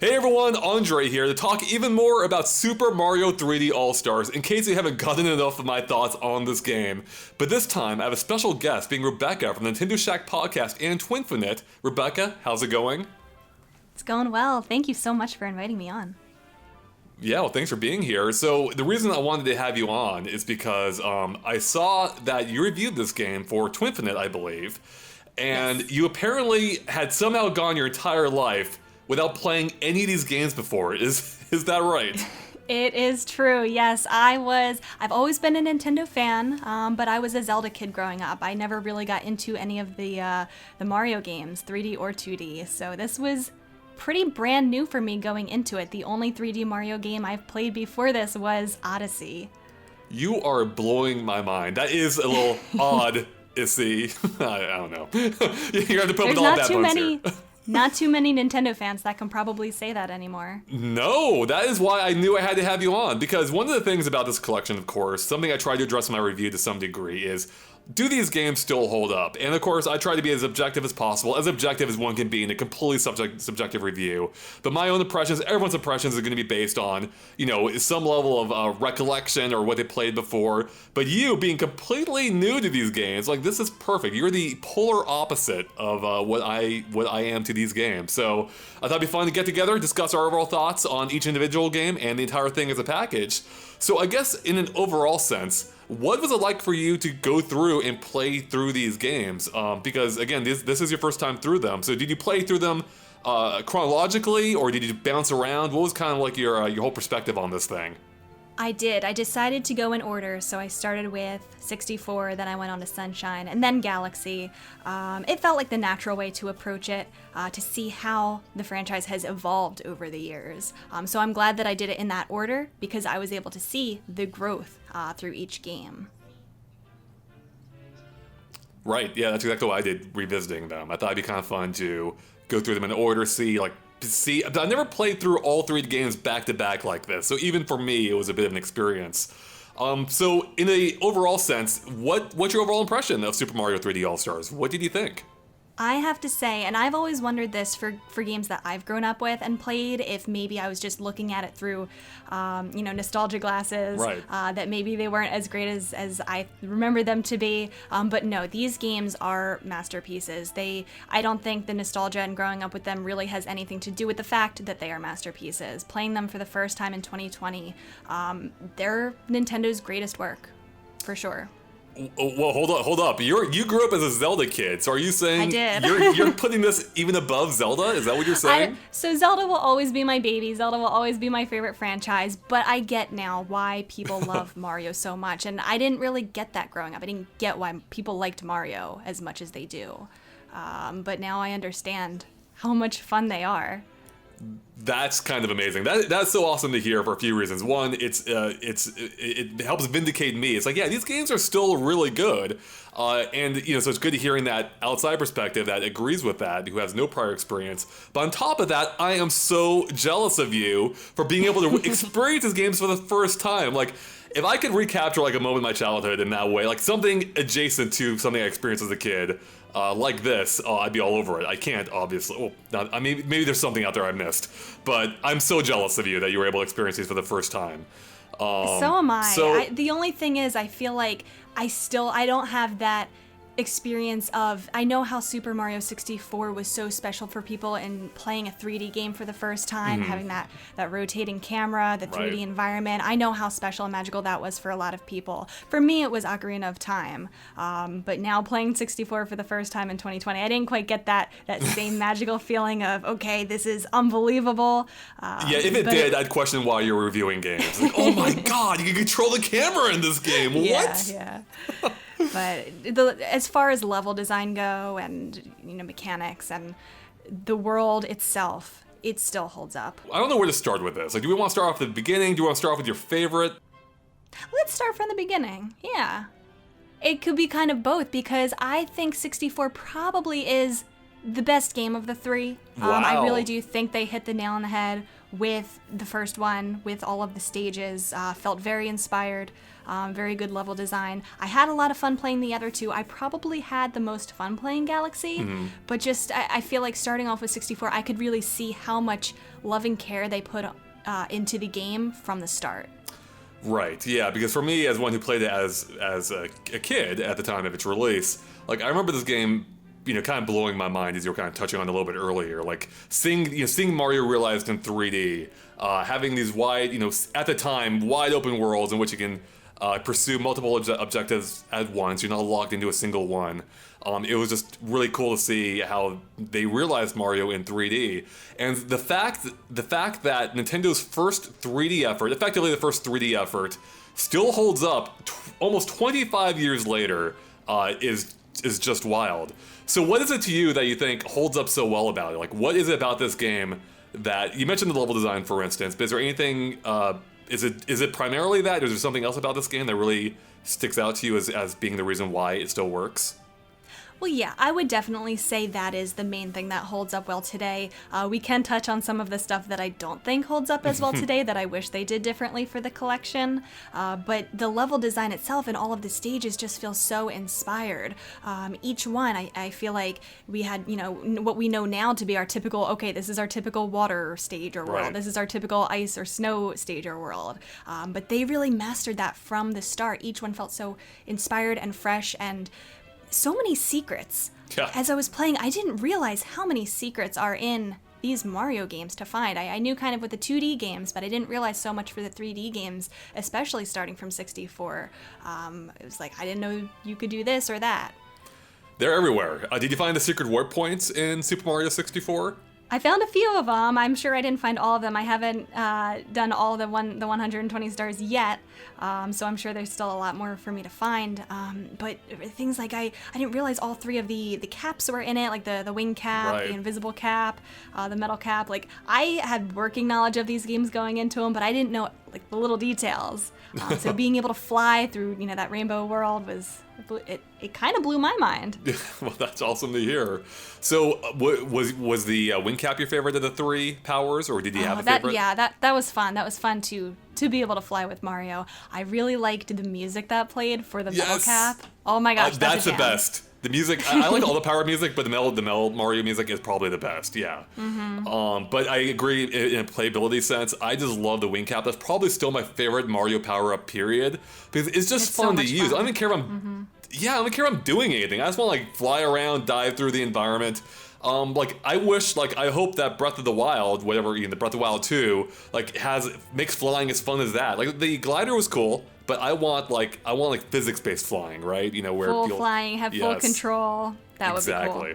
Hey everyone, Andre here to talk even more about Super Mario 3D All-Stars in case you haven't gotten enough of my thoughts on this game. But this time I have a special guest being Rebecca from the Nintendo Shack podcast and Twinfinite. Rebecca, how's it going? It's going well. Thank you so much for inviting me on. Yeah, well, thanks for being here. So the reason I wanted to have you on is because I saw that you reviewed this game for Twinfinite, I believe, and Yes. you apparently had somehow gone your entire life without playing any of these games before. Is that right? It is true. Yes, I've always been a Nintendo fan, but I was a Zelda kid growing up. I never really got into any of the Mario games, 3D or 2D. So this was pretty brand new for me going into it. The only 3D Mario game I've played before this was Odyssey. You are blowing my mind. That is a little odd. Issy. I don't know. You have to put There's with all not bad too puns many. here. Not too many Nintendo fans that can probably say that anymore. No, that is why I knew I had to have you on. Because one of the things about this collection, of course, something I tried to address in my review to some degree is, do these games still hold up? And of course, I try to be as objective as possible, as objective as one can be in a completely subjective review. But my own impressions, everyone's impressions are going to be based on, some level of recollection or what they played before. But you being completely new to these games, like, this is perfect. You're the polar opposite of what I am to these games. So I thought it'd be fun to get together, discuss our overall thoughts on each individual game and the entire thing as a package. So I guess in an overall sense, what was it like for you to go through and play through these games? Because again, this is your first time through them. So did you play through them chronologically, or did you bounce around? What was kind of like your whole perspective on this thing? I did. I decided to go in order, so I started with 64, then I went on to Sunshine, and then Galaxy. It felt like the natural way to approach it, to see how the franchise has evolved over the years. So I'm glad that I did it in that order, because I was able to see the growth through each game. Right, yeah, that's exactly what I did revisiting them. I thought it'd be kind of fun to go through them in order, see, I never played through all three games back to back like this, so even for me, it was a bit of an experience. So in a overall sense, what's your overall impression of Super Mario 3D All-Stars? What did you think? I have to say, and I've always wondered this for games that I've grown up with and played, if maybe I was just looking at it through, nostalgia glasses, Right. That maybe they weren't as great as I remember them to be. But no, these games are masterpieces. I don't think the nostalgia and growing up with them really has anything to do with the fact that they are masterpieces. Playing them for the first time in 2020, they're Nintendo's greatest work, for sure. Well, hold up. You grew up as a Zelda kid, so are you saying I did. you're putting this even above Zelda? Is that what you're saying? So Zelda will always be my baby. Zelda will always be my favorite franchise, but I get now why people love Mario so much, and I didn't really get that growing up. I didn't get why people liked Mario as much as they do. But now I understand how much fun they are. That's kind of amazing. That's so awesome to hear for a few reasons. One, it helps vindicate me. It's like, yeah, these games are still really good, and so it's good to hearing that outside perspective that agrees with that, who has no prior experience. But on top of that, I am so jealous of you for being able to experience these games for the first time. Like, if I could recapture like a moment in my childhood in that way, like something adjacent to something I experienced as a kid, like this, I'd be all over it. I can't, obviously. Well, maybe there's something out there I missed, but I'm so jealous of you that you were able to experience these for the first time. So am I. So The only thing is, I feel like I don't have that experience of, I know how Super Mario 64 was so special for people in playing a 3D game for the first time, having that rotating camera, the 3D Right. environment. I know how special and magical that was for a lot of people. For me, it was Ocarina of Time. But now playing 64 for the first time in 2020, I didn't quite get that same magical feeling of, okay, this is unbelievable. yeah, if it did, I'd question why you're reviewing games. Like, oh my god, you can control the camera in this game. What? Yeah. But as far as level design go and mechanics and the world itself, it still holds up. I don't know where to start with this. Like, do we want to start off at the beginning? Do we want to start off with your favorite? Let's start from the beginning. Yeah. It could be kind of both, because I think 64 probably is the best game of the three. I Wow. really do think they hit the nail on the head with the first one, with all of the stages. Felt very inspired, very good level design. I had a lot of fun playing the other two. I probably had the most fun playing Galaxy, but just I feel like starting off with 64, I could really see how much love and care they put into the game from the start. Right, yeah, because for me, as one who played it as a kid at the time of its release, like, I remember this game, kind of blowing my mind, as you were kind of touching on a little bit earlier, like, seeing Mario realized in 3D, having these wide, at the time, wide open worlds in which you can pursue multiple objectives at once. You're not locked into a single one. It was just really cool to see how they realized Mario in 3D, and the fact that Nintendo's first 3D effort, effectively the first 3D effort, still holds up almost 25 years later, is just wild. So, what is it to you that you think holds up so well about it? Like, what is it about this game that you mentioned the level design, for instance? But is there anything? Is it primarily that, or is there something else about this game that really sticks out to you as being the reason why it still works? Well, yeah, I would definitely say that is the main thing that holds up well today. We can touch on some of the stuff that I don't think holds up as well today that I wish they did differently for the collection. But the level design itself and all of the stages just feel so inspired. Each one, I feel like we had, what we know now to be our typical, okay, this is our typical water stage or world. Right. This is our typical ice or snow stage or world. But they really mastered that from the start. Each one felt so inspired and fresh, and so many secrets. Yeah. As I was playing, I didn't realize how many secrets are in these Mario games to find. I knew kind of with the 2D games, but I didn't realize so much for the 3D games, especially starting from 64. It was like, I didn't know you could do this or that. They're everywhere. Did you find the secret warp points in Super Mario 64? I found a few of them. I'm sure I didn't find all of them. I haven't done all the 120 stars yet, so I'm sure there's still a lot more for me to find. But things like I didn't realize all three of the caps were in it, like the wing cap, Right. the invisible cap, the metal cap. Like, I had working knowledge of these games going into them, but I didn't know like the little details. So being able to fly through that rainbow world it kind of blew my mind. Well, that's awesome to hear. So, was the wing cap your favorite of the three powers, or did you have a favorite? Yeah, that was fun. That was fun to be able to fly with Mario. I really liked the music that played for the metal Yes. cap. Oh my gosh, That's a the jam. best. The music, I like all the power music, but the metal Mario music is probably the best. Yeah. But I agree in a playability sense. I just love the wing cap. That's probably still my favorite Mario power up. Period, because it's just It's so fun to much use. fun. I don't even care if I'm. Yeah, I don't care if I'm doing anything. I just want to fly around, dive through the environment. I hope that Breath of the Wild, whatever, the Breath of the Wild 2, makes flying as fun as that. Like, the glider was cool, but I want physics-based flying, right? Where Full you'll flying, have full Yes. control. That would be cool. Exactly.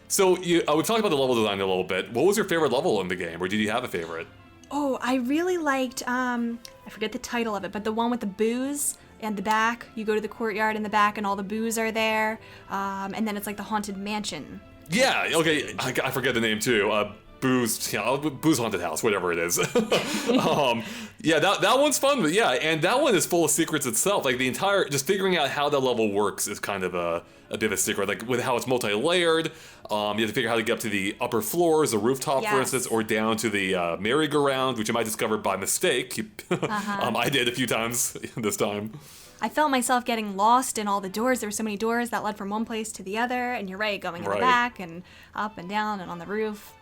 So we talked about the level design a little bit. What was your favorite level in the game, or did you have a favorite? Oh, I really liked, I forget the title of it, but the one with the booze and the back. You go to the courtyard in the back and all the booze are there. And then it's like the Haunted Mansion. Yeah, okay, I forget the name too. Boo's Haunted House, whatever it is. Yeah, that one's fun, but yeah, and that one is full of secrets itself. Like, just figuring out how that level works is kind of a bit of a secret. Like, with how it's multi-layered, you have to figure out how to get up to the upper floors, the rooftop, for Yes. instance, or down to the merry-go-round, which you might discover by mistake. I did a few times this time. I felt myself getting lost in all the doors. There were so many doors that led from one place to the other, and you're right, going in Right. the back and up and down and on the roof.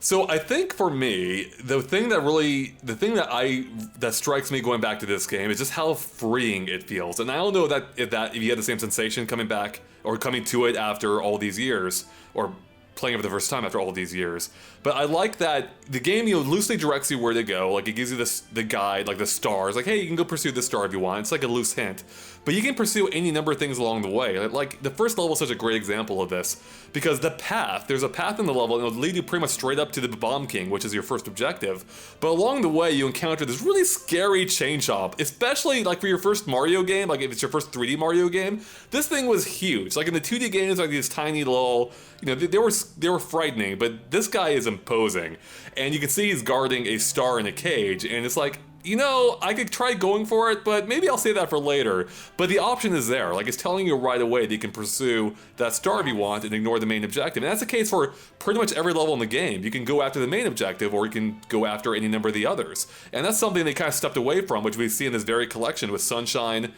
So I think for me, the thing that strikes me going back to this game is just how freeing it feels. And I don't know if you had the same sensation coming back or coming to it after all these years, or playing it for the first time after all these years. But I like that the game, loosely directs you where to go. Like, it gives you the guide, like the stars. Like, hey, you can go pursue this star if you want. It's like a loose hint. But you can pursue any number of things along the way. Like, the first level is such a great example of this, because there's a path in the level, and it'll lead you pretty much straight up to the Bomb King, which is your first objective. But along the way, you encounter this really scary chain chomp, especially like for your first Mario game, like if it's your first 3D Mario game. This thing was huge. Like, in the 2D games, like these tiny little, they were frightening, but this guy is imposing. And you can see he's guarding a star in a cage, and it's like, you know, I could try going for it, but maybe I'll save that for later. But the option is there. Like, it's telling you right away that you can pursue that star if you want and ignore the main objective. And that's the case for pretty much every level in the game. You can go after the main objective, or you can go after any number of the others. And that's something they kind of stepped away from, which we see in this very collection with Sunshine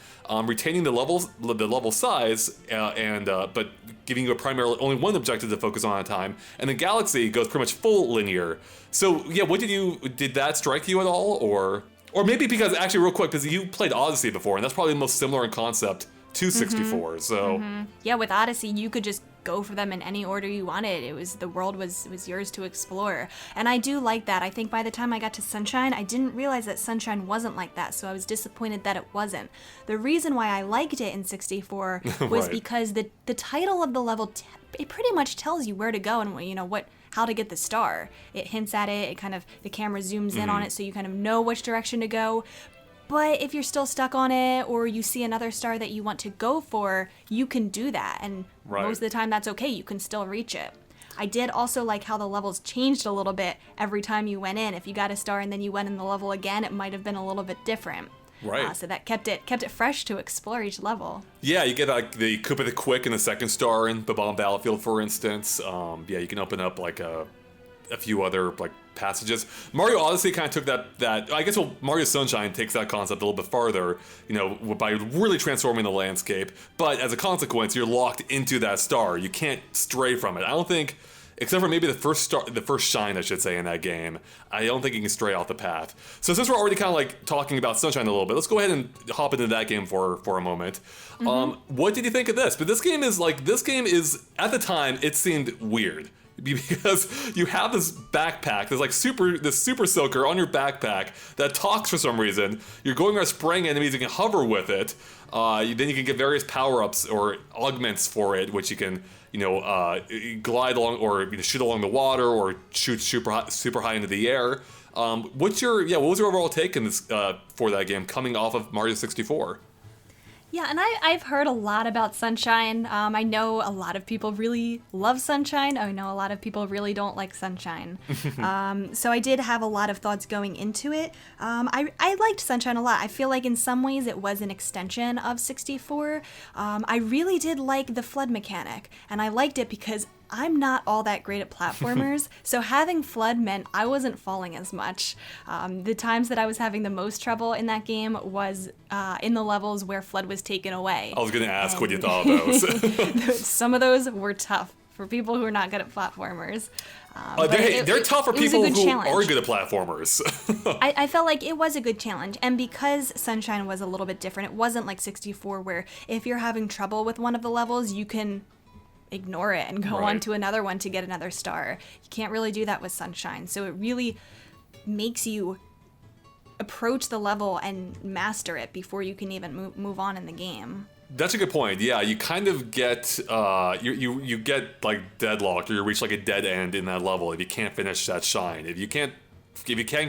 retaining the level size, but giving you only one objective to focus on at a time. And then Galaxy goes pretty much full linear. So yeah, did that strike you at all, or maybe because, actually, real quick, because you played Odyssey before, and that's probably the most similar in concept to 64. So Yeah, with Odyssey, you could just go for them in any order you wanted. The world was yours to explore. And I do like that. I think by the time I got to Sunshine, I didn't realize that Sunshine wasn't like that, so I was disappointed that it wasn't. The reason why I liked it in 64 was Right. because the title of the level, it pretty much tells you where to go and how to get the star. It hints at it, the camera zooms in on it so you kind of know which direction to go. But if you're still stuck on it, or you see another star that you want to go for, you can do that. And Right. most of the time that's okay, you can still reach it. I did also like how the levels changed a little bit every time you went in. If you got a star and then you went in the level again, it might have been a little bit different. Right. So that kept it fresh to explore each level. yeah, you get like the Koopa the Quick in the second star in Bob-omb Battlefield, for instance. Yeah, you can open up like a few other like passages. Mario Odyssey kind of took that I guess Mario Sunshine takes that concept a little bit farther, by really transforming the landscape. But as a consequence, you're locked into that star. You can't stray from it. I don't think, except for maybe the first shine, I should say, in that game, I don't think you can stray off the path. So since we're already kind of like talking about Sunshine a little bit, let's go ahead and hop into that game for a moment. What did you think of this? But this game is at the time, it seemed weird. Because you have this backpack, this super soaker on your backpack that talks for some reason. You're going around spraying enemies, you can hover with it. Then you can get various power-ups or augments for it, which you can, glide along or shoot along the water or shoot super high into the air. What was your overall take in this for that game coming off of Mario 64? Yeah, and I've heard a lot about Sunshine. I know a lot of people really love Sunshine. I know a lot of people really don't like Sunshine. So I did have a lot of thoughts going into it. I liked Sunshine a lot. I feel like in some ways it was an extension of 64. I really did like the flood mechanic, and I liked it because I'm not all that great at platformers, so having FLUDD meant I wasn't falling as much. The times that I was having the most trouble in that game was in the levels where FLUDD was taken away. I was going to ask what you thought of those. Some of those were tough for people who are not good at platformers. They're tough for people who challenge. are good at platformers. I felt like it was a good challenge, and because Sunshine was a little bit different, it wasn't like 64 where if you're having trouble with one of the levels, you can ignore it and go on to another one to get another star. You can't really do that with Sunshine, so it really makes you approach the level and master it before you can even move on in the game. That's a good point. Yeah, you kind of get you get like deadlocked, or you reach like a dead end in that level if you can't finish that shine. If you can't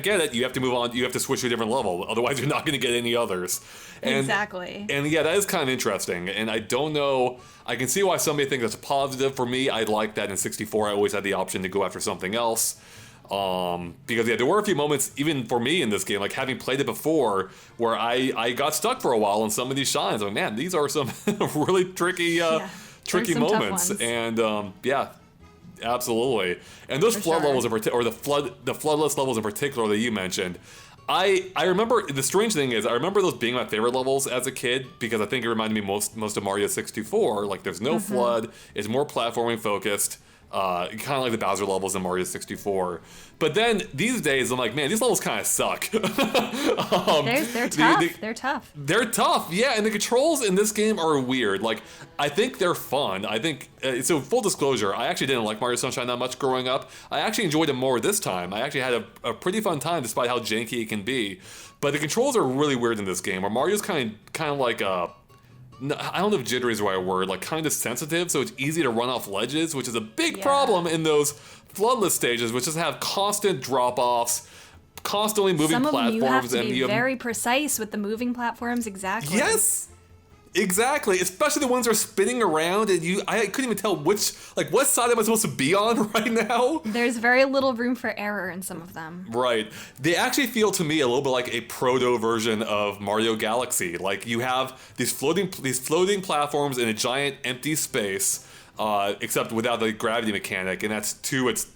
get it, you have to move on. You have to switch to a different level. Otherwise, you're not going to get any others. Exactly. And yeah, that is kind of interesting. And I don't know. I can see why somebody thinks that's a positive. For me, I like that in 64. I always had the option to go after something else. Because there were a few moments, even for me in this game, like having played it before, where I got stuck for a while on some of these shines. Like, man, these are some really tricky moments. And yeah. Absolutely, and those flood levels in particular, or the floodless levels in particular that you mentioned, I remember. The strange thing is, I remember those being my favorite levels as a kid because I think it reminded me most of Mario 64. Like, there's no flood; it's more platforming focused, kind of like the Bowser levels in Mario 64. But then these days, I'm like, man, these levels kind of suck. They're tough. They're tough. They're tough, yeah. And the controls in this game are weird. Like, I think they're fun. I think so. Full disclosure, I actually didn't like Mario Sunshine that much growing up. I actually enjoyed it more this time. I actually had a pretty fun time, despite how janky it can be. But the controls are really weird in this game. Where Mario's kind of like I don't know if jittery is the right word, like kind of sensitive, so it's easy to run off ledges, which is a big problem in those floodless stages, which just have constant drop-offs, constantly moving platforms. Some of them you have to be very precise with the moving platforms, exactly. Yes! Exactly, especially the ones that are spinning around, and I couldn't even tell what side am I supposed to be on right now? There's very little room for error in some of them. Right. They actually feel to me a little bit like a proto version of Mario Galaxy. Like you have these floating platforms in a giant empty space, except without the gravity mechanic, and that's to its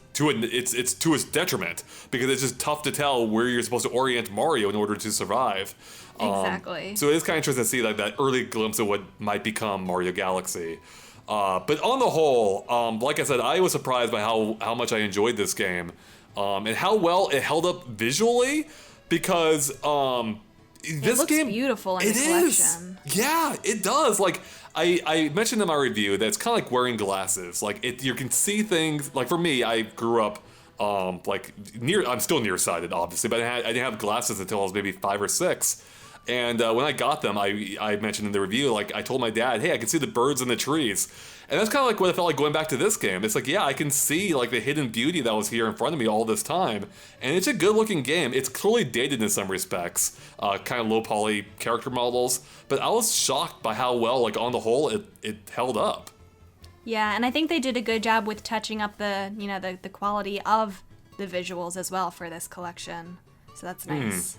detriment because it's just tough to tell where you're supposed to orient Mario in order to survive. Exactly. So it is kind of interesting to see like that early glimpse of what might become Mario Galaxy. But on the whole, like I said, I was surprised by how much I enjoyed this game, and how well it held up visually, because this looks game beautiful in the collection. Yeah, it does. Like I mentioned in my review that it's kind of like wearing glasses. Like you can see things. Like for me, I grew up I'm still nearsighted, obviously, but I didn't have glasses until I was maybe 5 or 6. And when I got them, I mentioned in the review, like I told my dad, hey, I can see the birds in the trees. And that's kind of like what it felt like going back to this game. It's like, yeah, I can see like the hidden beauty that was here in front of me all this time. And it's a good looking game. It's clearly dated in some respects, kind of low poly character models. But I was shocked by how well, like on the whole, it held up. Yeah, and I think they did a good job with touching up the quality of the visuals as well for this collection. So that's nice.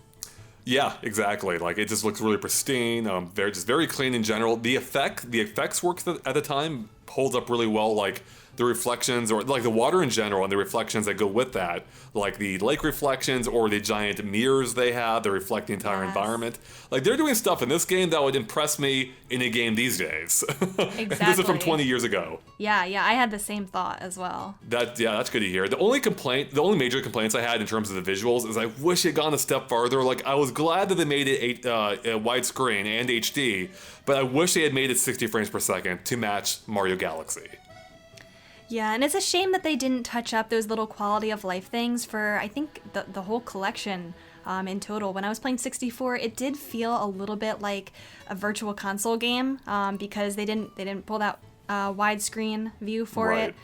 Yeah, exactly. Like it just looks really pristine. They're just very clean in general. The effects work at the time holds up really well. Like the reflections, or like the water in general, and the reflections that go with that, like the lake reflections or the giant mirrors they have that reflect the entire environment. Like they're doing stuff in this game that would impress me in a game these days. Exactly. This is from 20 years ago. Yeah, I had the same thought as well. That's good to hear. The only major complaints I had in terms of the visuals is I wish it had gone a step farther. Like I was glad that they made it widescreen and HD, but I wish they had made it 60 frames per second to match Mario Galaxy. Yeah, and it's a shame that they didn't touch up those little quality of life things for, I think, the whole collection in total. When I was playing 64, it did feel a little bit like a virtual console game because they didn't pull that widescreen view for it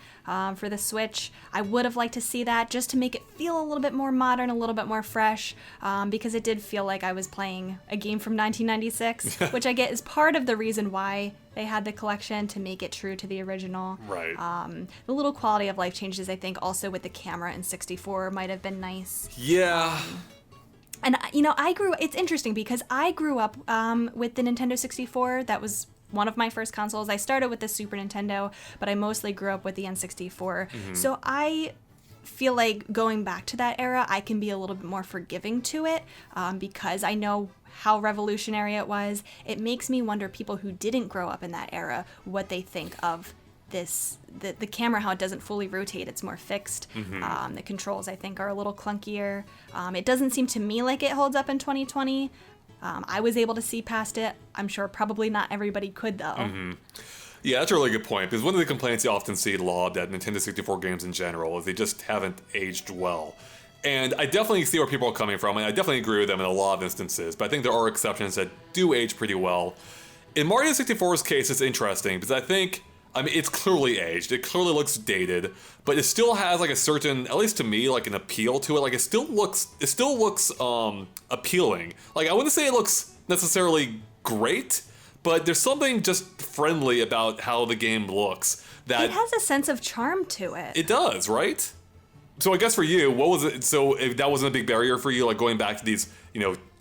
for the Switch. I would have liked to see that just to make it feel a little bit more modern, a little bit more fresh, because it did feel like I was playing a game from 1996, which I get is part of the reason why they had the collection, to make it true to the original. Right. The little quality of life changes, I think, also with the camera in 64 might have been nice. Yeah. And, it's interesting because I grew up with the Nintendo 64. That was one of my first consoles. I started with the Super Nintendo, but I mostly grew up with the N64. Mm-hmm. So I feel like going back to that era, I can be a little bit more forgiving to it because I know how revolutionary it was. It makes me wonder, people who didn't grow up in that era, what they think of this, the camera, how it doesn't fully rotate, it's more fixed. Mm-hmm. The controls, I think, are a little clunkier. It doesn't seem to me like it holds up in 2020. I was able to see past it. I'm sure probably not everybody could, though. Mm-hmm. Yeah, that's a really good point, because one of the complaints you often see lobbed at Nintendo 64 games in general is they just haven't aged well. And I definitely see where people are coming from, and I definitely agree with them in a lot of instances, but I think there are exceptions that do age pretty well. In Mario 64's case, it's interesting, because it's clearly aged. It clearly looks dated, but it still has like a certain, at least to me, like an appeal to it. Like it still looks appealing. Like I wouldn't say it looks necessarily great, but there's something just friendly about how the game looks. That it has a sense of charm to it. It does, right? So I guess for you, what was it? So if that wasn't a big barrier for you, like going back to these,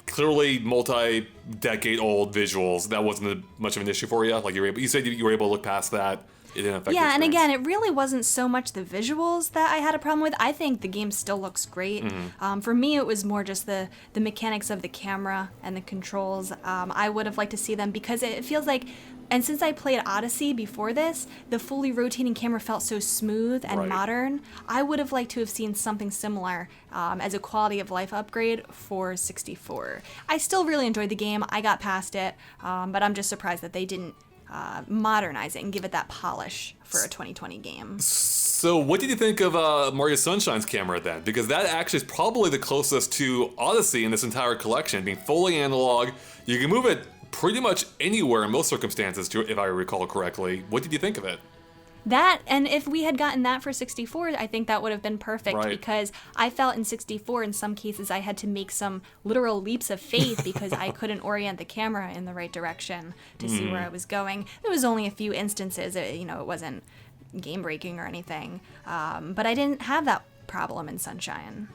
clearly multi-decade-old visuals, that wasn't much of an issue for you? Like you said you were able to look past that. It didn't affect your and experience. again, it really wasn't so much the visuals that I had a problem with. I think the game still looks great. Mm-hmm. For me, it was more just the mechanics of the camera and the controls. I would have liked to see them because it feels like, and since I played Odyssey before this, the fully rotating camera felt so smooth and modern. I would have liked to have seen something similar as a quality of life upgrade for 64. I still really enjoyed the game. I got past it, but I'm just surprised that they didn't modernize it and give it that polish for a 2020 game. So what did you think of Mario Sunshine's camera then? Because that actually is probably the closest to Odyssey in this entire collection, being fully analog. You can move it pretty much anywhere in most circumstances, if I recall correctly. What did you think of it? That, and if we had gotten that for 64, I think that would have been perfect Right. because I felt in 64, in some cases, I had to make some literal leaps of faith because I couldn't orient the camera in the right direction to see where I was going. There was only a few instances, it wasn't game breaking or anything, but I didn't have that problem in Sunshine.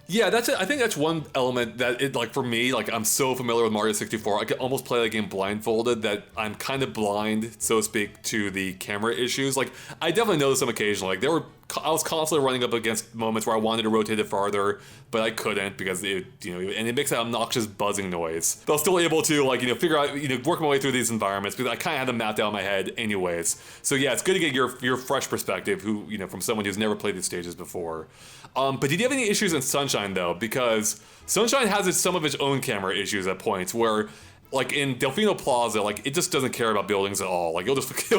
Yeah, that's it. I think that's one element that it, like, for me, like, I'm so familiar with Mario 64, I could almost play that game blindfolded that I'm kind of blind, so to speak, to the camera issues. Like, I definitely noticed them occasionally. Like, I was constantly running up against moments where I wanted to rotate it farther, but I couldn't because and it makes that obnoxious buzzing noise. But I was still able to, like, figure out, work my way through these environments because I kind of had them mapped out in my head anyways. So yeah, it's good to get your fresh perspective, from someone who's never played these stages before. But did you have any issues in Sunshine though? Because Sunshine has some of its own camera issues at points where, like in Delfino Plaza, like it just doesn't care about buildings at all. Like it'll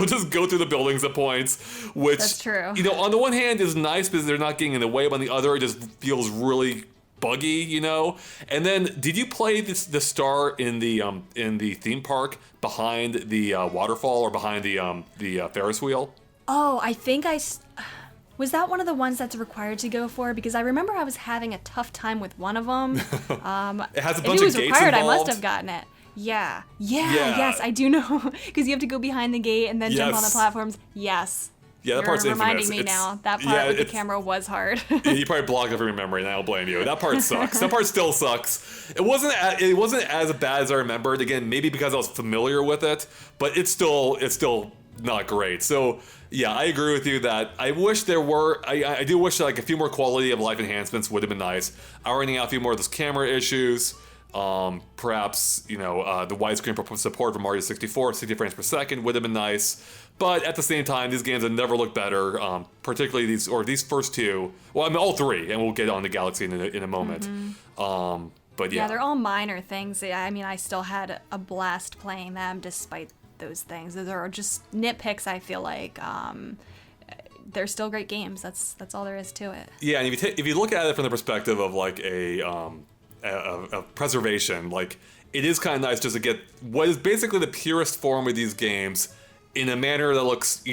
just go through the buildings at points, which That's true. On the one hand is nice because they're not getting in the way, but on the other it just feels really buggy, And then, did you play the star in the theme park behind the waterfall or behind the Ferris wheel? Oh, I think was that one of the ones that's required to go for? Because I remember I was having a tough time with one of them. It has a If bunch it was of gates required, involved. I must have gotten it. Yeah. Yes, I do know. Because you have to go behind the gate and then jump on the Yes. platforms. Yes. Yeah, that You're part's reminding infamous. me now. That part with the it's- camera was hard. You probably blocked it from your memory, and I don't blame you. That part sucks. That part still sucks. It wasn't as bad as I remembered. Again, maybe because I was familiar with it, but it's still not great. So yeah, I agree with you that I wish there were. I do wish that, like, a few more quality of life enhancements would have been nice. Ironing out a few more of those camera issues. Perhaps the widescreen support for Mario 64 at 60 frames per second would have been nice. But at the same time, these games have never looked better. Particularly these first two. Well, I mean all three, and we'll get on to Galaxy in a moment. But Yeah, they're all minor things. I mean, I still had a blast playing them despite those things. Those are just nitpicks, I feel like. They're still great games. That's all there is to it. Yeah, and if you look at it from the perspective of like a preservation, like it is kind of nice just to get what is basically the purest form of these games in a manner that looks,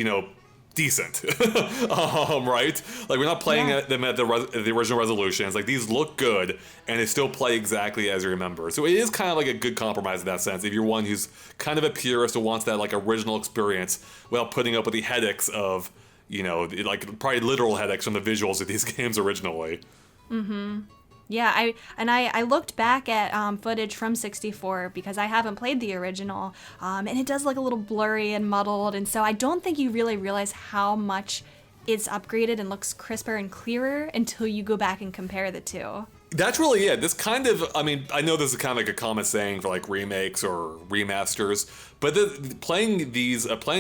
decent, right? Like we're not playing them at the original resolutions. Like these look good, and they still play exactly as you remember. So it is kind of like a good compromise in that sense. If you're one who's kind of a purist who wants that like original experience without putting up with the headaches of, like probably literal headaches from the visuals of these games originally. Yeah, I looked back at footage from 64 because I haven't played the original, and it does look a little blurry and muddled, and so I don't think you really realize how much it's upgraded and looks crisper and clearer until you go back and compare the two. That's really it. This kind of, I mean, I know this is kind of like a common saying for like remakes or remasters, but playing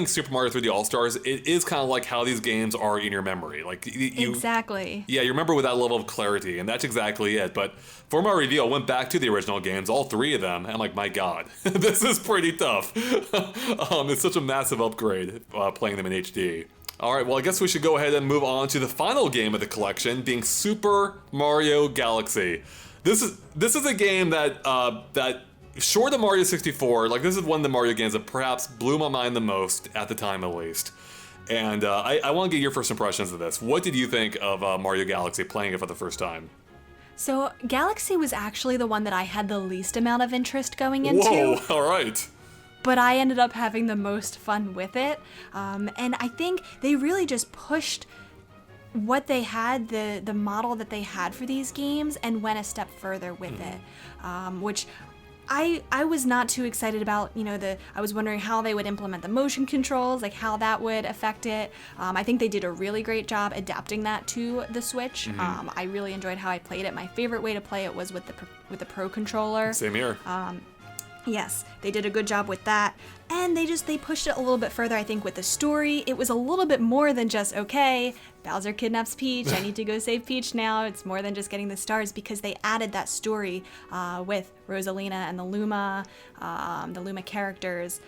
Super Mario 3D All-Stars, it is kind of like how these games are in your memory. Like Exactly. Yeah, you remember with that level of clarity, and that's exactly it. But for my review, I went back to the original games, all three of them, and I'm like, my God, this is pretty tough. It's such a massive upgrade playing them in HD. All right, well, I guess we should go ahead and move on to the final game of the collection, being Super Mario Galaxy. This is a game that short of Mario 64, like this is one of the Mario games that perhaps blew my mind the most at the time, at least. And I want to get your first impressions of this. What did you think of Mario Galaxy playing it for the first time? So Galaxy was actually the one that I had the least amount of interest going into. Whoa! All right. But I ended up having the most fun with it. And I think they really just pushed what they had, the model that they had for these games, and went a step further with it, which I was not too excited about. I was wondering how they would implement the motion controls, like how that would affect it. I think they did a really great job adapting that to the Switch. I really enjoyed how I played it. My favorite way to play it was with the Pro controller. Same here. Yes, they did a good job with that. And they pushed it a little bit further, I think, with the story. It was a little bit more than just, okay, Bowser kidnaps Peach, I need to go save Peach now. It's more than just getting the stars, because they added that story with Rosalina and the Luma characters,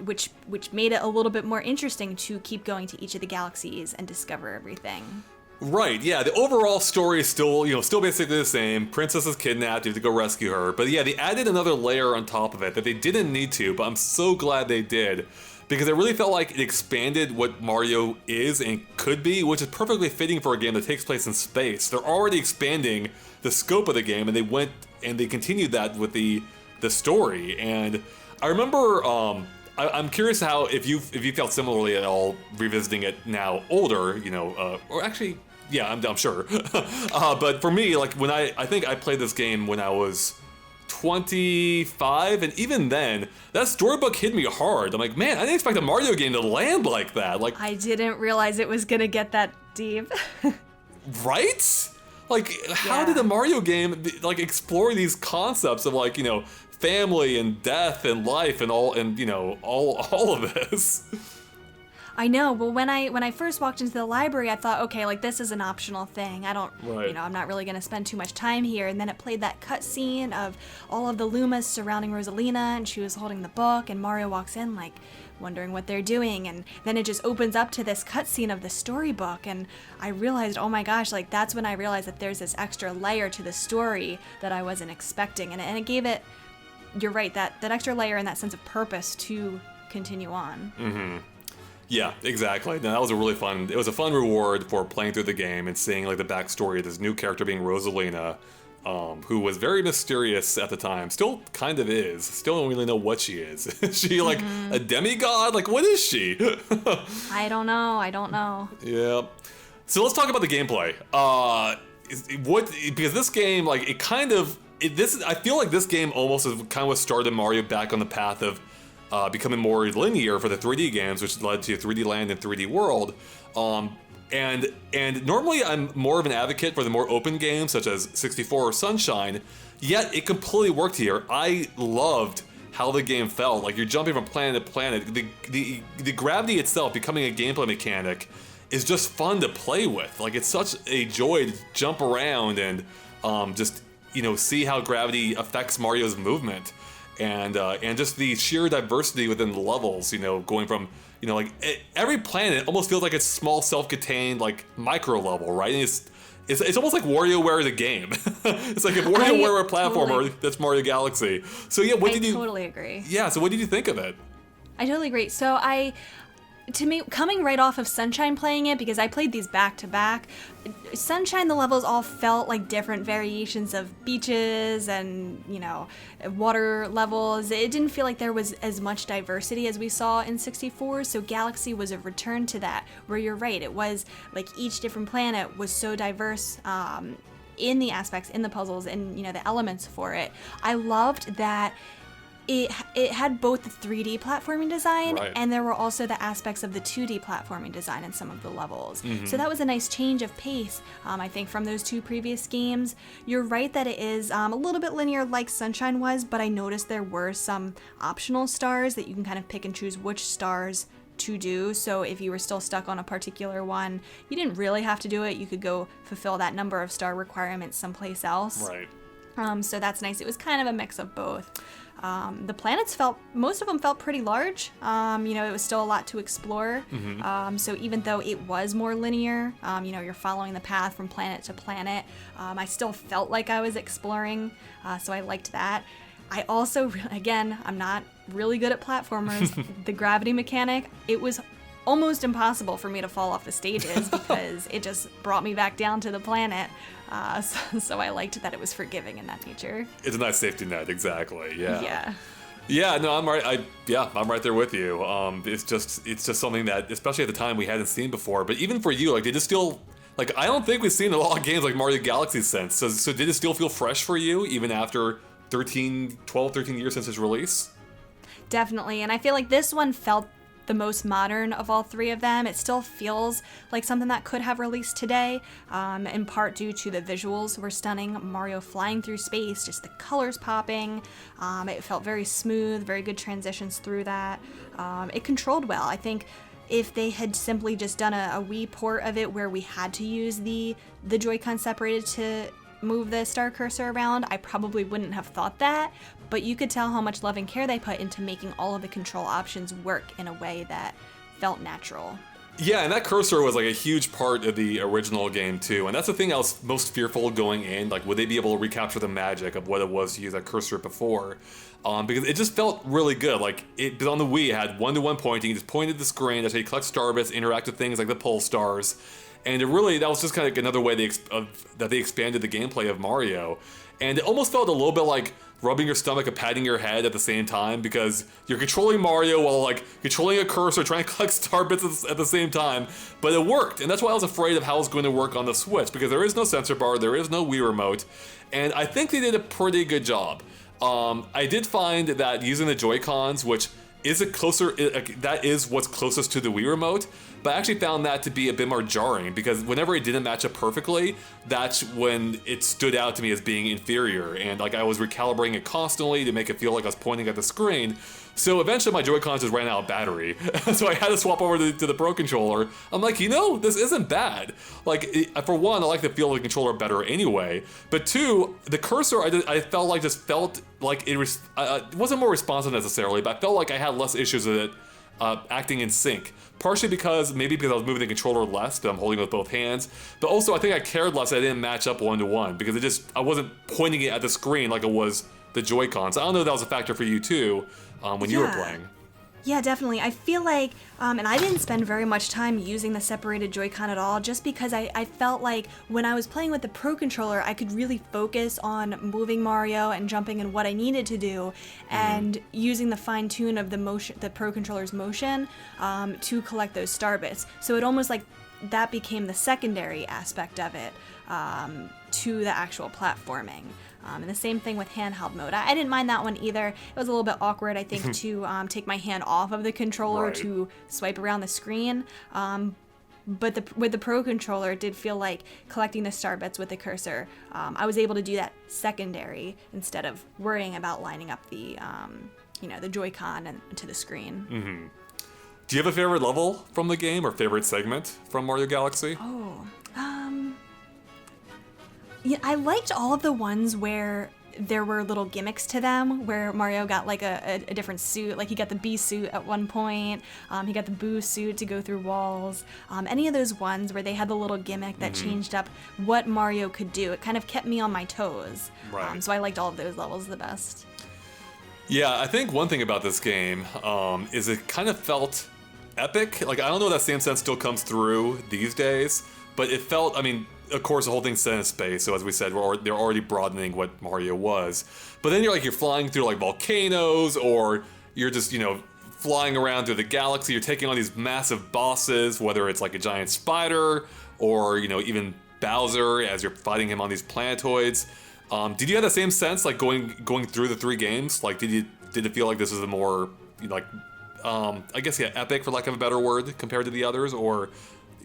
which made it a little bit more interesting to keep going to each of the galaxies and discover everything. Right, yeah, the overall story is still basically the same. Princess is kidnapped, you have to go rescue her. But yeah, they added another layer on top of it that they didn't need to, but I'm so glad they did. because it really felt like it expanded what Mario is and could be, which is perfectly fitting for a game that takes place in space. They're already expanding the scope of the game, and they continued that with the story. And I remember, I'm curious how if you felt similarly at all revisiting it now older, or actually, yeah, I'm sure. But for me, like when I think I played this game when I was 25, and even then, that storybook hit me hard. I'm like, man, I didn't expect a Mario game to land like that. Like, I didn't realize it was gonna get that deep. right? Like, how did a Mario game like explore these concepts of like, family and death and life and all of this? I know. Well, when I first walked into the library, I thought, okay, like this is an optional thing. I don't, Right. I'm not really gonna spend too much time here. And then it played that cutscene of all of the Lumas surrounding Rosalina, and she was holding the book, and Mario walks in like wondering what they're doing, and then it just opens up to this cutscene of the storybook, and I realized, oh my gosh, like that's when I realized that there's this extra layer to the story that I wasn't expecting, and it gave it, you're right, that extra layer and that sense of purpose to continue on. Yeah, exactly. No, that was it was a fun reward for playing through the game and seeing like the backstory of this new character being Rosalina, who was very mysterious at the time. Still kind of is. Still don't really know what she is. Is she like a demigod? Like, what is she? I don't know. Yeah. So let's talk about the gameplay. Because this game, like, I feel like this game almost is kind of what started Mario back on the path of becoming more linear for the 3D games, which led to 3D Land and 3D World. And normally I'm more of an advocate for the more open games such as 64 or Sunshine, yet it completely worked here. I loved how the game felt. Like you're jumping from planet to planet. The gravity itself becoming a gameplay mechanic is just fun to play with. Like it's such a joy to jump around and just see how gravity affects Mario's movement. And just the sheer diversity within the levels, going from, every planet almost feels like it's small, self-contained, like micro level, right? And it's almost like WarioWare the game. It's like if WarioWare were a platformer, that's Mario Galaxy. So yeah, I totally agree. Yeah, so what did you think of it? I totally agree. So to me, coming right off of Sunshine playing it, because I played these back to back, Sunshine, the levels all felt like different variations of beaches and, water levels. It didn't feel like there was as much diversity as we saw in 64, so Galaxy was a return to that, where you're right, it was like each different planet was so diverse in the aspects, in the puzzles, and, the elements for it. I loved that it had both the 3D platforming design, right, and there were also the aspects of the 2D platforming design in some of the levels. So that was a nice change of pace, I think, from those two previous games. You're right that it is a little bit linear like Sunshine was, but I noticed there were some optional stars that you can kind of pick and choose which stars to do. So if you were still stuck on a particular one, you didn't really have to do it. You could go fulfill that number of star requirements someplace else. Right. So that's nice. It was kind of a mix of both. The planets most of them felt pretty large. It was still a lot to explore. So even though it was more linear, you're following the path from planet to planet, I still felt like I was exploring. So I liked that. I also, again, I'm not really good at platformers. The gravity mechanic, it was almost impossible for me to fall off the stages because it just brought me back down to the planet. So I liked that it was forgiving in that nature. It's a nice safety net, exactly. Yeah. Yeah. Yeah, no, I'm right. I'm right there with you. It's just something that, especially at the time, we hadn't seen before. But even for you, like, did it still, like, I don't think we've seen a lot of games like Mario Galaxy since. So did it still feel fresh for you even after 13 years since its release? Definitely, and I feel like this one felt the most modern of all three of them. It still feels like something that could have released today, in part due to the visuals were stunning. Mario flying through space, just the colors popping. It felt very smooth, very good transitions through that. It controlled well. I think if they had simply just done a Wii port of it where we had to use the Joy-Con separated to move the star cursor around, I probably wouldn't have thought that, but you could tell how much love and care they put into making all of the control options work in a way that felt natural. Yeah, and that cursor was like a huge part of the original game too, and that's the thing I was most fearful going in. Like, would they be able to recapture the magic of what it was to use that cursor before? Because it just felt really good. Like, it on the Wii, it had one-to-one pointing. You just pointed the screen. That's how you collect star bits, interact with things like the pole stars, and that was just kind of like another way that they expanded the gameplay of Mario, and it almost felt a little bit like rubbing your stomach and patting your head at the same time, because you're controlling Mario while like controlling a cursor, trying to collect star bits at the same time. But it worked, and that's why I was afraid of how it was going to work on the Switch, because there is no sensor bar, there is no Wii remote, and I think they did a pretty good job. I did find that using the Joy-Cons, which is that is what's closest to the Wii remote, but I actually found that to be a bit more jarring, because whenever it didn't match up perfectly, that's when it stood out to me as being inferior, and like I was recalibrating it constantly to make it feel like I was pointing at the screen. So eventually my Joy-Cons just ran out of battery, so I had to swap over to the Pro Controller. I'm like, this isn't bad. Like, for one, I like the feel of the controller better anyway, but two, the cursor I felt like it wasn't more responsive necessarily, but I felt like I had less issues with it acting in sync. Partially because I was moving the controller less, but I'm holding it with both hands. But also I think I cared less that I didn't match up one-to-one, because I wasn't pointing it at the screen like it was the Joy-Cons. I don't know if that was a factor for you too, when you were playing. Yeah, definitely. I feel like, and I didn't spend very much time using the separated Joy-Con at all, just because I felt like when I was playing with the Pro Controller, I could really focus on moving Mario and jumping and what I needed to do, and using the fine-tune of the Pro Controller's motion to collect those star bits. So it almost like that became the secondary aspect of it to the actual platforming. And the same thing with handheld mode. I didn't mind that one either. It was a little bit awkward, I think, to take my hand off of the controller to swipe around the screen. But with the Pro Controller, it did feel like collecting the star bits with the cursor. I was able to do that secondary instead of worrying about lining up the Joy-Con and to the screen. Mm-hmm. Do you have a favorite level from the game or favorite segment from Mario Galaxy? Yeah, I liked all of the ones where there were little gimmicks to them, where Mario got like a different suit, like he got the Bee suit at one point, he got the Boo suit to go through walls. Any of those ones where they had the little gimmick that changed up what Mario could do, it kind of kept me on my toes. Right. So I liked all of those levels the best. Yeah, I think one thing about this game is it kind of felt epic. Like, I don't know if that same sense still comes through these days, but it felt, of course, the whole thing's set in space, so as we said, they're already broadening what Mario was. But then you're flying through like volcanoes, or you're just, flying around through the galaxy. You're taking on these massive bosses, whether it's like a giant spider or, even Bowser as you're fighting him on these planetoids. Did you have the same sense, like going through the three games? Like, did it feel like this was a more, epic, for lack of a better word, compared to the others, or?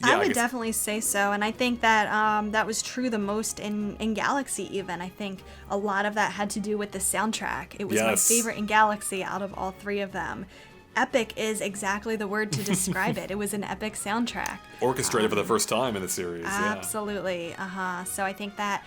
Yeah, I would definitely say so, and I think that that was true the most in Galaxy even. I think a lot of that had to do with the soundtrack. It was my favorite in Galaxy out of all three of them. Epic is exactly the word to describe it. It was an epic soundtrack. Orchestrated for the first time in the series. Absolutely, So I think that,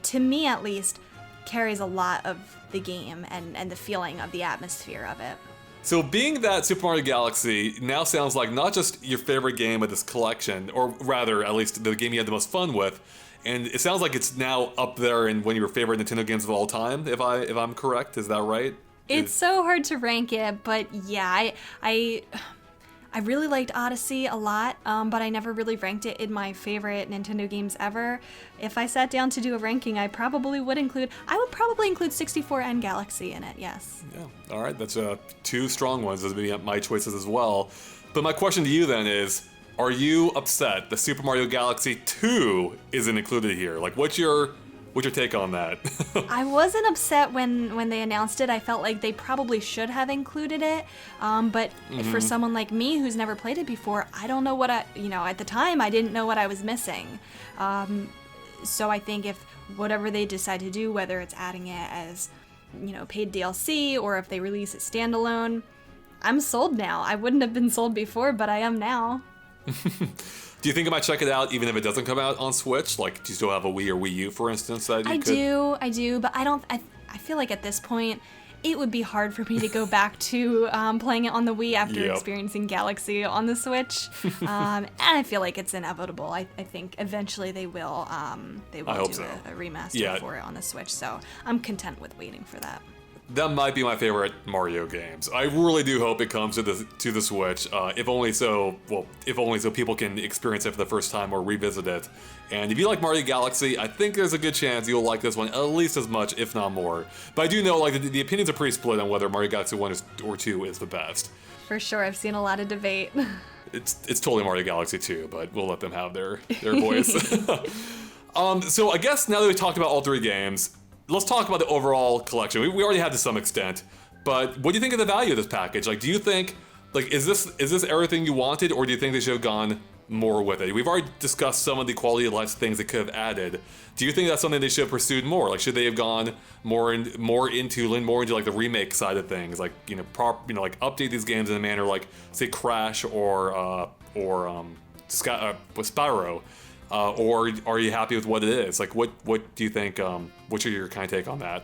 to me at least, carries a lot of the game and the feeling of the atmosphere of it. So being that Super Mario Galaxy now sounds like not just your favorite game of this collection, or rather, at least the game you had the most fun with, and it sounds like it's now up there in one of your favorite Nintendo games of all time, if I'm correct. Is that right? It's so hard to rank it, but yeah, I really liked Odyssey a lot, but I never really ranked it in my favorite Nintendo games ever. If I sat down to do a ranking, I would probably include 64 and Galaxy in it, yes. Yeah, all right, that's two strong ones. Those would be my choices as well. But my question to you then is, are you upset that Super Mario Galaxy 2 isn't included here? Like, what's your take on that? I wasn't upset when they announced it. I felt like they probably should have included it. But for someone like me who's never played it before, I don't know what at the time, I didn't know what I was missing. So I think if whatever they decide to do, whether it's adding it as, paid DLC, or if they release it standalone, I'm sold now. I wouldn't have been sold before, but I am now. Do you think I might check it out even if it doesn't come out on Switch? Like, do you still have a Wii or Wii U, for instance, that you I do, but I feel like at this point, it would be hard for me to go back to playing it on the Wii after Yep. experiencing Galaxy on the Switch. And I feel like it's inevitable. I think eventually they will do hope so. a remaster Yeah. for it on the Switch. So I'm content with waiting for that. That might be my favorite Mario games. I really do hope it comes to the Switch. If only so people can experience it for the first time or revisit it. And if you like Mario Galaxy, I think there's a good chance you'll like this one at least as much, if not more. But I do know like the opinions are pretty split on whether Mario Galaxy 1 or 2 is the best. For sure, I've seen a lot of debate. It's totally Mario Galaxy 2, but we'll let them have their voice. So I guess now that we talked about all three games, let's talk about the overall collection. We already had to some extent, but what do you think of the value of this package? Like, do you think, like, is this everything you wanted, or do you think they should have gone more with it? We've already discussed some of the quality of life things they could have added. Do you think that's something they should have pursued more? Like, should they have gone more into like the remake side of things? Like, like update these games in a manner like, say, Crash or Spyro. Or are you happy with what it is? Like, what do you think? What's your kind of take on that?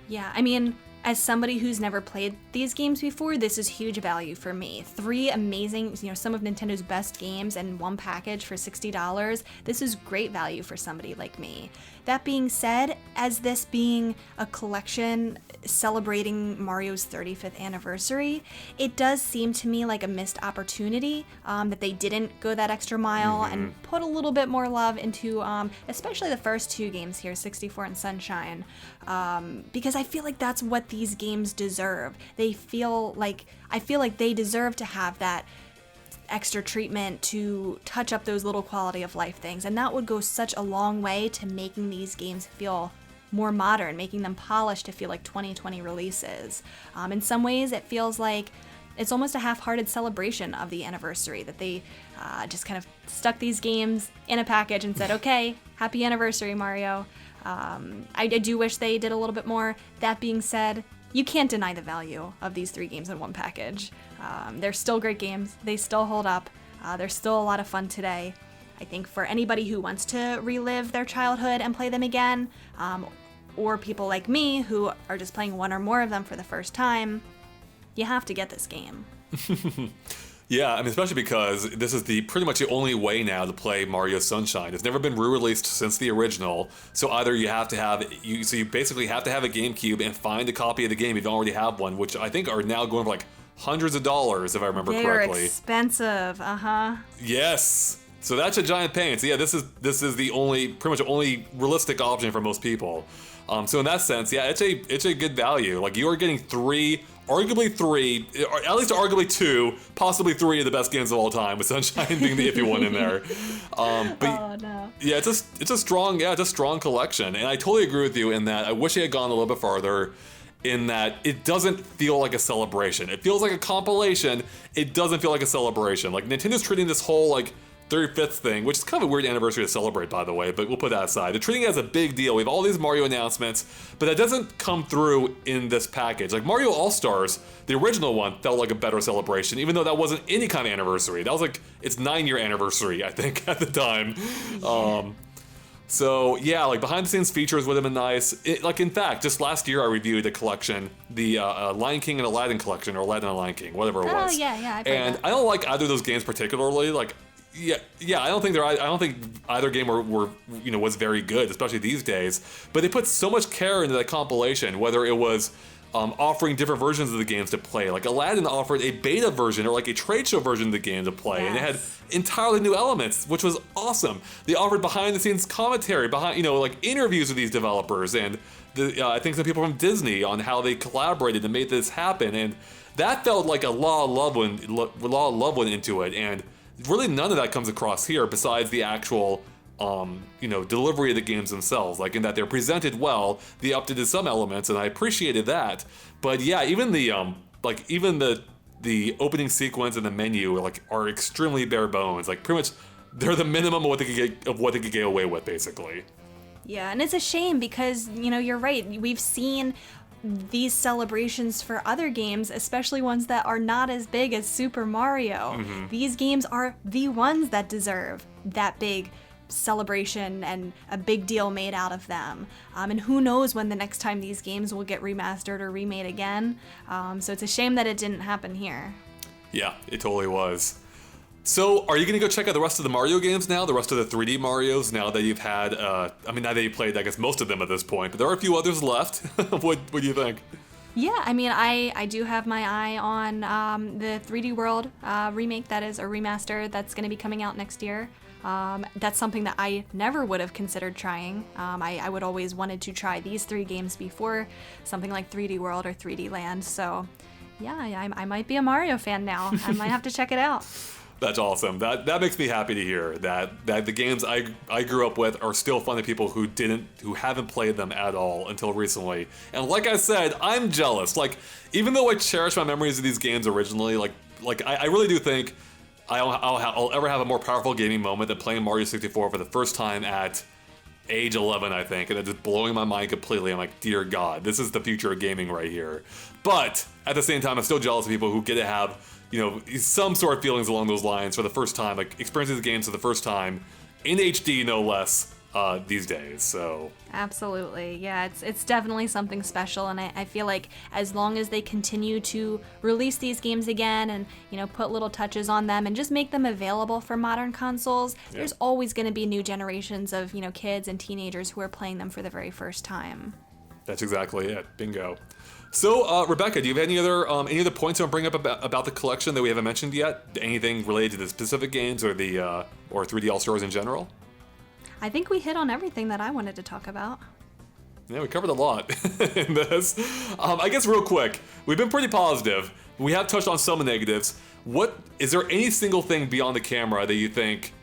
Yeah, I mean, as somebody who's never played these games before, this is huge value for me. 3 amazing, some of Nintendo's best games in one package for $60. This is great value for somebody like me. That being said, as this being a collection celebrating Mario's 35th anniversary, it does seem to me like a missed opportunity that they didn't go that extra mile and put a little bit more love into especially the first 2 games here, 64 and Sunshine, because I feel like that's what these games deserve. I feel like they deserve to have that extra treatment to touch up those little quality of life things, and that would go such a long way to making these games feel more modern, making them polished to feel like 2020 releases. In some ways, it feels like it's almost a half-hearted celebration of the anniversary, that they just kind of stuck these games in a package and said, okay, happy anniversary, Mario. I do wish they did a little bit more. That being said, you can't deny the value of these 3 games in one package. They're still great games. They still hold up. They're still a lot of fun today. I think for anybody who wants to relive their childhood and play them again, or people like me who are just playing one or more of them for the first time, you have to get this game. Yeah, I mean, especially because this is pretty much the only way now to play Mario Sunshine. It's never been re-released since the original, so either you basically have to have a GameCube and find a copy of the game if you don't already have one, which I think are now going for like hundreds of dollars if I remember correctly. They're expensive, Yes. So that's a giant pain. So yeah, this is the pretty much only realistic option for most people. So in that sense, yeah, it's a good value. Like, you are getting arguably three, or at least arguably 2, possibly 3 of the best games of all time, with Sunshine being the iffy one in there. Oh no. Yeah, it's a strong collection, and I totally agree with you in that I wish it had gone a little bit farther. In that it doesn't feel like a celebration. It feels like a compilation. It doesn't feel like a celebration. Like, Nintendo's treating this whole like 35th thing, which is kind of a weird anniversary to celebrate, by the way, but we'll put that aside. They're treating it as a big deal. We have all these Mario announcements, but that doesn't come through in this package. Like, Mario All-Stars, the original one, felt like a better celebration, even though that wasn't any kind of anniversary. That was like its 9-year anniversary, I think, at the time. So yeah, like, behind the scenes features would have been nice. In fact, just last year I reviewed a collection, the Lion King and Aladdin collection, or Aladdin and Lion King, whatever it was. Oh yeah, I played And that. I don't like either of those games particularly. Like, yeah, I don't think either game were was very good, especially these days. But they put so much care into that compilation, whether it was offering different versions of the games to play. Like, Aladdin offered a beta version, or like a trade show version of the game to play, and it had entirely new elements, which was awesome. They offered behind the scenes commentary, like interviews with these developers, and I think some people from Disney on how they collaborated and made this happen, and that felt like a lot of love went into it, and really none of that comes across here besides the actual delivery of the games themselves, like in that they're presented well, they updated some elements, and I appreciated that. But yeah, even the opening sequence and the menu are extremely bare bones. Like, pretty much they're the minimum of what they could get away with, basically. Yeah, and it's a shame because, you're right. We've seen these celebrations for other games, especially ones that are not as big as Super Mario. These games are the ones that deserve that big celebration and a big deal made out of them. And who knows when the next time these games will get remastered or remade again. So it's a shame that it didn't happen here. Yeah, it totally was. So, are you going to go check out the rest of the Mario games now? The rest of the 3D Marios, now that you've had, now that you've played, I guess, most of them at this point, but there are a few others left. What do you think? Yeah, I mean, I do have my eye on the 3D World remake, that is a remaster that's going to be coming out next year. That's something that I never would have considered trying. I would always wanted to try these 3 games before something like 3D World or 3D Land. So, yeah, I might be a Mario fan now. I might have to check it out. That's awesome. That makes me happy to hear that the games I grew up with are still fun to people who haven't played them at all until recently. And like I said, I'm jealous. Like, even though I cherish my memories of these games originally, I really do think I'll ever have a more powerful gaming moment than playing Mario 64 for the first time at age 11, I think, and it's just blowing my mind completely. I'm like, dear God, this is the future of gaming right here. But at the same time, I'm still jealous of people who get to have, some sort of feelings along those lines for the first time, like experiencing the games for the first time in HD, no less, these days. So absolutely, yeah, it's definitely something special, and I feel like as long as they continue to release these games again and put little touches on them and just make them available for modern consoles, there's always going to be new generations of kids and teenagers who are playing them for the very first time. That's exactly it. Bingo. So, Rebecca, do you have any other points to bring up about the collection that we haven't mentioned yet? Anything related to the specific games or the or 3D All-Stars in general? I think we hit on everything that I wanted to talk about. Yeah, we covered a lot in this. I guess real quick, we've been pretty positive. We have touched on some negatives. Is there any single thing beyond the camera that you think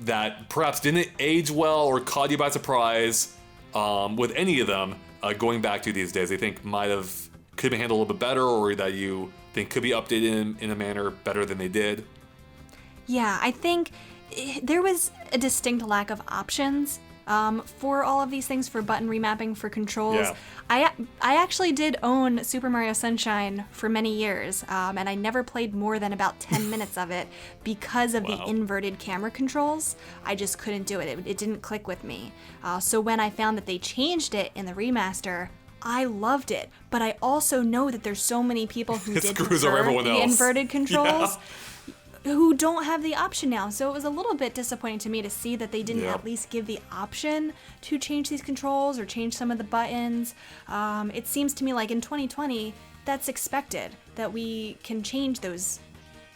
that perhaps didn't age well or caught you by surprise with any of them going back to these days? They think could have been handled a little bit better, or that you think could be updated in a manner better than they did? Yeah, I think there was a distinct lack of options for all of these things, for button remapping, for controls. Yeah. I actually did own Super Mario Sunshine for many years, and I never played more than about 10 minutes of it because of the inverted camera controls. I just couldn't do it. It didn't click with me. So when I found that they changed it in the remaster, I loved it. But I also know that there's so many people who did prefer the inverted controls. Yeah. Who don't have the option now. So it was a little bit disappointing to me to see that they didn't at least give the option to change these controls or change some of the buttons. It seems to me like in 2020, that's expected, that we can change those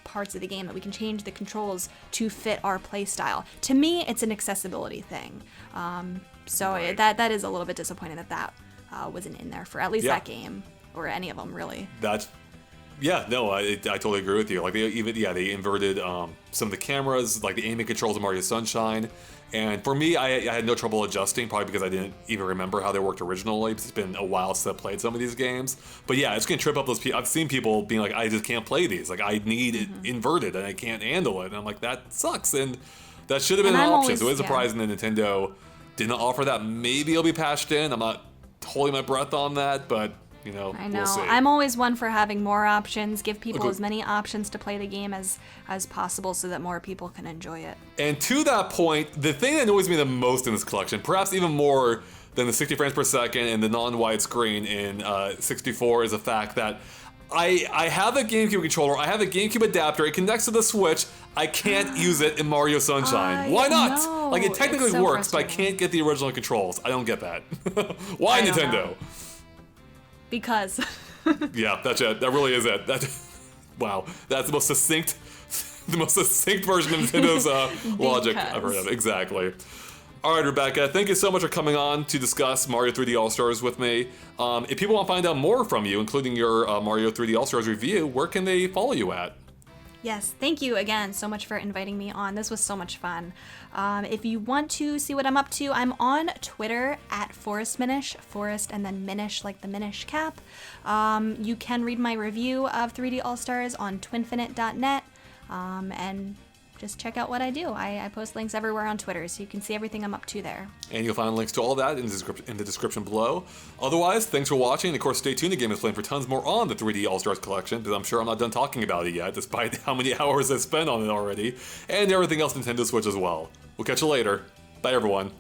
parts of the game, that we can change the controls to fit our play style. To me, it's an accessibility thing. That is a little bit disappointing that wasn't in there for at least that game, or any of them, really. I totally agree with you. Like they inverted some of the cameras, like the aiming controls of Mario Sunshine. And for me, I had no trouble adjusting, probably because I didn't even remember how they worked originally. It's been a while since I played some of these games. But yeah, it's gonna trip up those people. I've seen people being like, I just can't play these. Like, I need it inverted and I can't handle it. And I'm like, that sucks. And that should have been an option. So it is surprising that Nintendo didn't offer that. Maybe it'll be patched in. I'm not holding my breath on that, but I know. We'll see. I'm always one for having more options. Give people as many options to play the game as possible so that more people can enjoy it. And to that point, the thing that annoys me the most in this collection, perhaps even more than the 60 frames per second and the non-widescreen in 64, is the fact that I have a GameCube controller, I have a GameCube adapter, it connects to the Switch, I can't use it in Mario Sunshine. Why not? No, like, it technically works, but I can't get the original controls. I don't get that. Why, Nintendo? Because. Yeah, that's it. That really is it. Wow, that's the most succinct version of Nintendo's logic I've heard of. Exactly. All right, Rebecca, thank you so much for coming on to discuss Mario 3D All-Stars with me. If people want to find out more from you, including your Mario 3D All-Stars review, where can they follow you at? Yes, thank you again so much for inviting me on. This was so much fun. If you want to see what I'm up to, I'm on Twitter at ForestMinish, Forest and then Minish like the Minish cap. You can read my review of 3D All-Stars on twinfinite.net, and just check out what I do. I post links everywhere on Twitter, so you can see everything I'm up to there. And you'll find links to all of that in the description below. Otherwise, thanks for watching, and of course, stay tuned to GameXplain for tons more on the 3D All-Stars collection, because I'm sure I'm not done talking about it yet, despite how many hours I've spent on it already, and everything else Nintendo Switch as well. We'll catch you later. Bye, everyone.